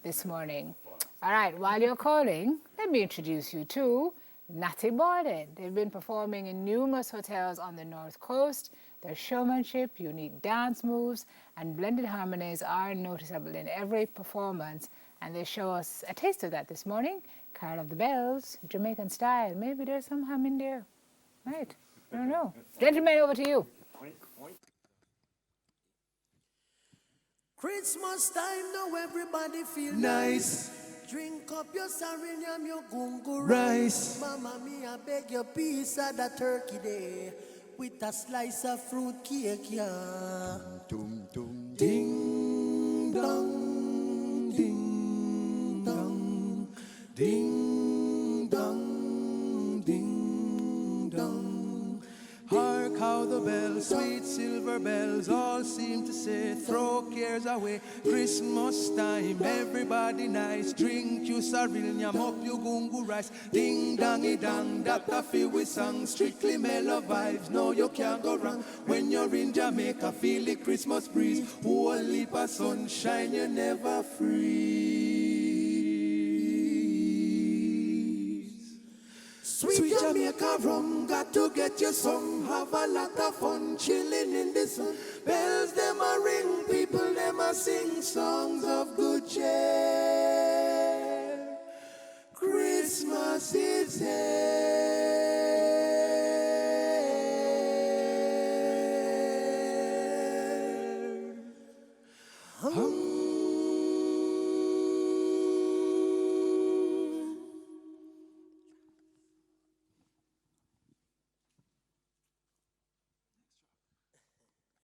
this morning. All right, while you're calling, let me introduce you to Natty Baldhead. They've been performing in numerous hotels on the North Coast. Their showmanship, unique dance moves, and blended harmonies are noticeable in every performance, and they show us a taste of that this morning. Carol of the Bells, Jamaican style. Maybe there's some ham in there. Right, I don't know. Gentlemen, over to you. Christmas time now everybody feel nice. Drink up your sariniam, your gungo rice. Mama me, I beg your piece of that turkey day with a slice of fruit cake, yeah. Dum dum ding dong, ding dong, ding dong, ding dong. Hark how the bells, sweet silver bells, all seem to say, throw cares away. Christmas time, everybody nice. Drink you sariniam, up you gungu rice. Ding dongy dong, that a feel we song. Strictly mellow vibes, no you can't go wrong. When you're in Jamaica, feel the Christmas breeze. Whole heap of sunshine, you never freeze. Sweet Jamaica rum, got to get you some. Have a lot of fun chilling in the sun. Bells them a ring, people them a sing songs of good cheer. Christmas is here.